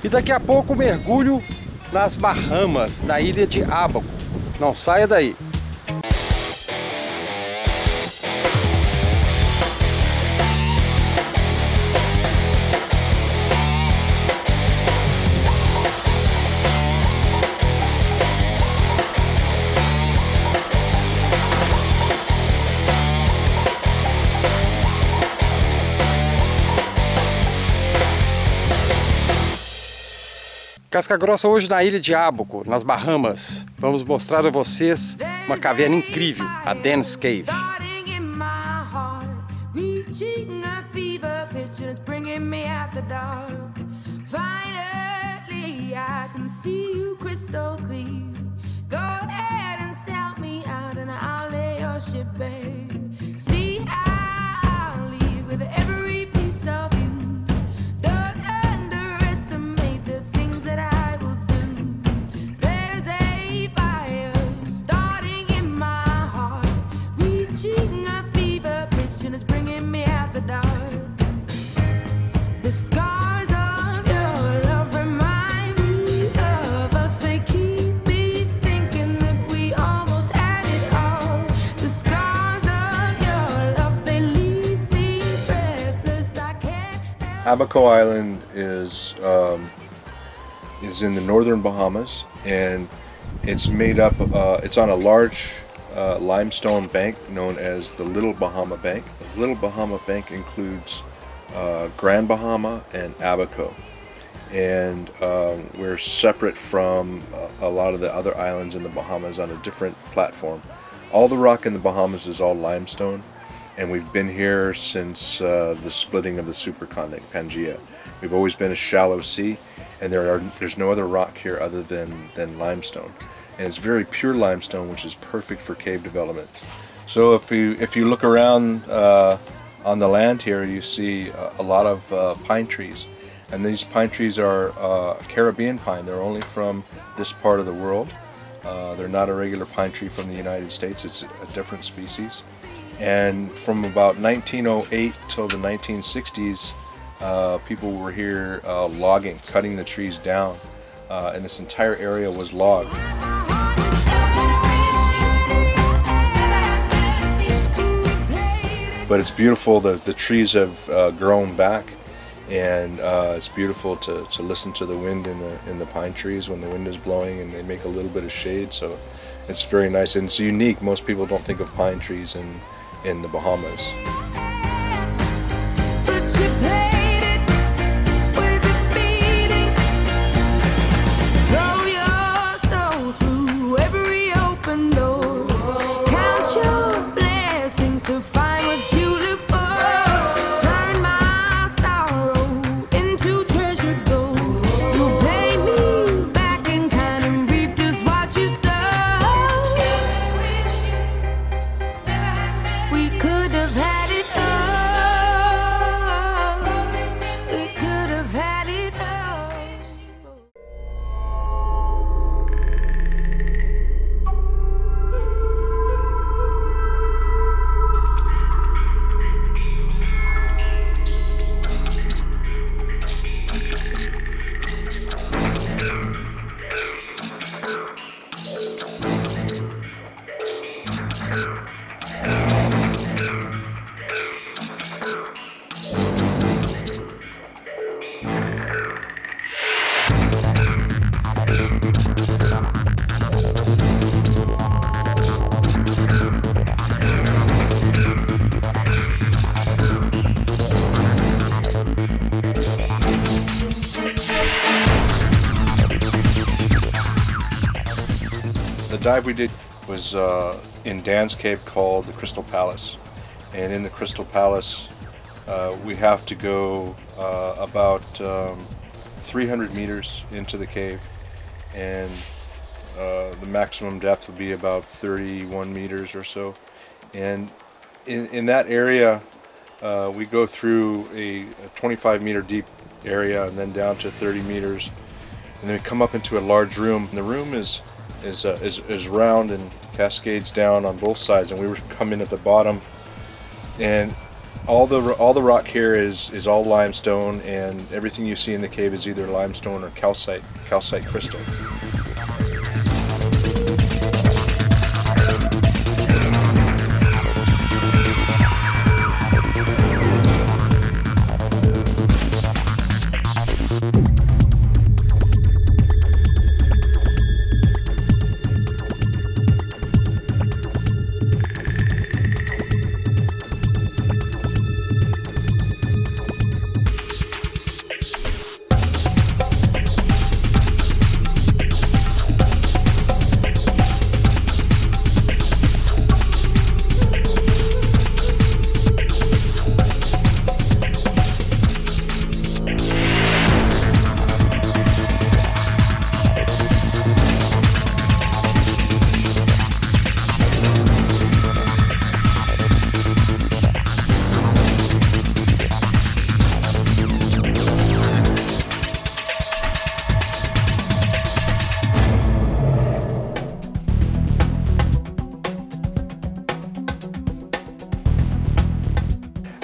E daqui a pouco mergulho nas Bahamas, na ilha de Ábaco. Não saia daí! Casca Grossa hoje na ilha de Ábaco, nas Bahamas. Vamos mostrar a vocês uma caverna incrível, a Dance Cave. Ábaco Island is in the northern Bahamas, and it's made up. It's on a large limestone bank known as the Little Bahama Bank. The Little Bahama Bank includes Grand Bahama and Ábaco, and we're separate from a lot of the other islands in the Bahamas on a different platform. All the rock in the Bahamas is all limestone, and we've been here since the splitting of the supercontinent, Pangea. We've always been a shallow sea, and there's no other rock here other than limestone. And it's very pure limestone, which is perfect for cave development. So if you look around on the land here, you see a lot of pine trees. And these pine trees are Caribbean pine. They're only from this part of the world. They're not a regular pine tree from the United States. It's a different species. And from about 1908 till the 1960s, people were here logging, cutting the trees down, and this entire area was logged. But it's beautiful that the trees have grown back, and it's beautiful to listen to the wind in the pine trees when the wind is blowing, and they make a little bit of shade, so it's very nice, and it's unique. Most people don't think of pine trees in the Bahamas. The dive we did was in Dan's Cave called the Crystal Palace, and in the Crystal Palace we have to go about 300 meters into the cave, and the maximum depth would be about 31 meters or so. And in that area we go through a 25 meter deep area and then down to 30 meters, and then we come up into a large room. And the room is round and cascades down on both sides, and we were come in at the bottom, and all the rock here is all limestone, and everything you see in the cave is either limestone or calcite crystal.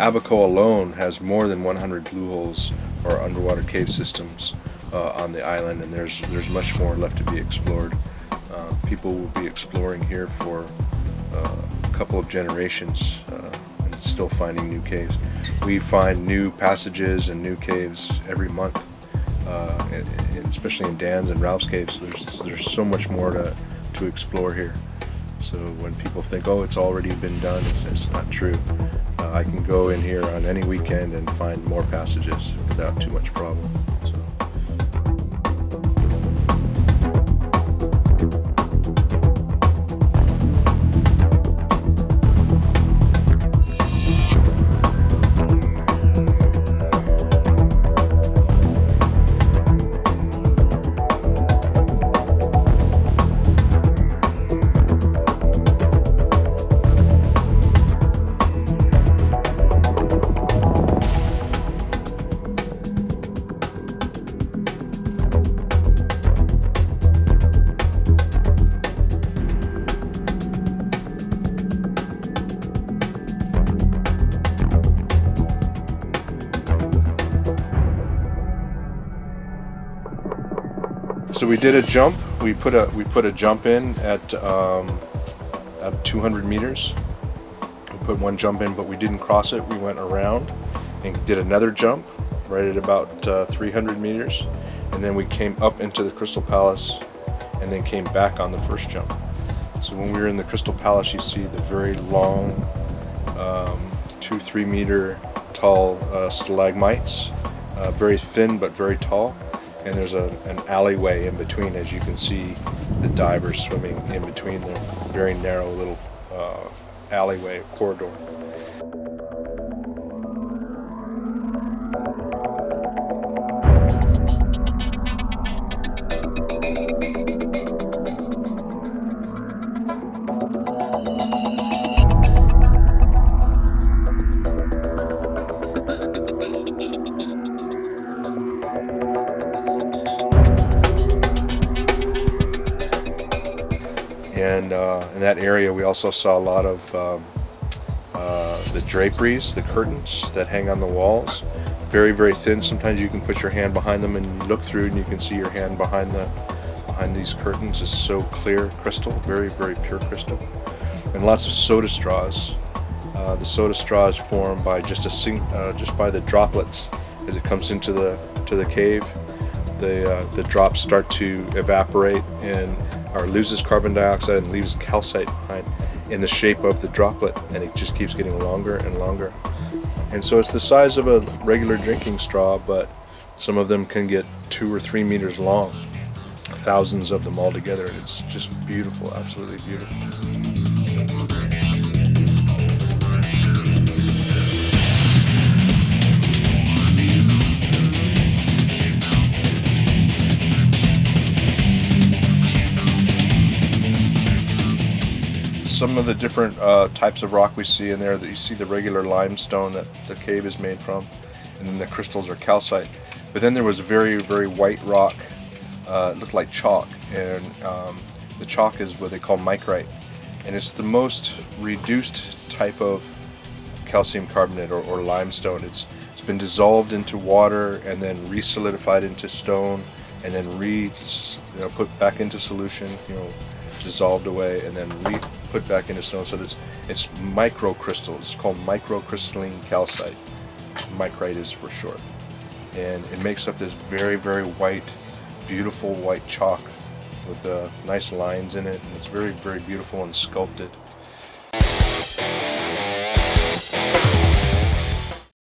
Ábaco alone has more than 100 blue holes or underwater cave systems on the island, and there's much more left to be explored. People will be exploring here for a couple of generations and still finding new caves. We find new passages and new caves every month, especially in Dan's and Ralph's caves. There's so much more to explore here. So when people think, oh, it's already been done, it's not true. I can go in here on any weekend and find more passages without too much problem. So we did a jump. We put a jump in at 200 meters. We put one jump in, but we didn't cross it. We went around and did another jump right at about 300 meters, and then we came up into the Crystal Palace, and then came back on the first jump. So when we were in the Crystal Palace, you see the very long, 2-3 meter tall stalagmites, very thin but very tall. And there's an alleyway in between, as you can see the divers swimming in between the very narrow little alleyway corridor. And in that area we also saw a lot of the draperies, the curtains that hang on the walls. Very, very thin. Sometimes you can put your hand behind them and you look through and you can see your hand behind these curtains. It's so clear crystal, very, very pure crystal. And lots of soda straws. The soda straw is formed by just by the droplets as it comes into the cave. The drops start to evaporate and loses carbon dioxide and leaves calcite behind in the shape of the droplet, and it just keeps getting longer and longer. And so it's the size of a regular drinking straw, but some of them can get 2 or 3 meters long, thousands of them all together, and it's just beautiful, absolutely beautiful. Some of the different types of rock we see in there, that you see the regular limestone that the cave is made from, and then the crystals are calcite. But then there was very, very white rock, it looked like chalk, and the chalk is what they call micrite, and it's the most reduced type of calcium carbonate or limestone. It's been dissolved into water and then re-solidified into stone, and then put back into solution, dissolved away, and then put back into stone. So it's microcrystals. It's called microcrystalline calcite. Micrite is for short, and it makes up this very, very white, beautiful white chalk with nice lines in it, and it's very, very beautiful and sculpted.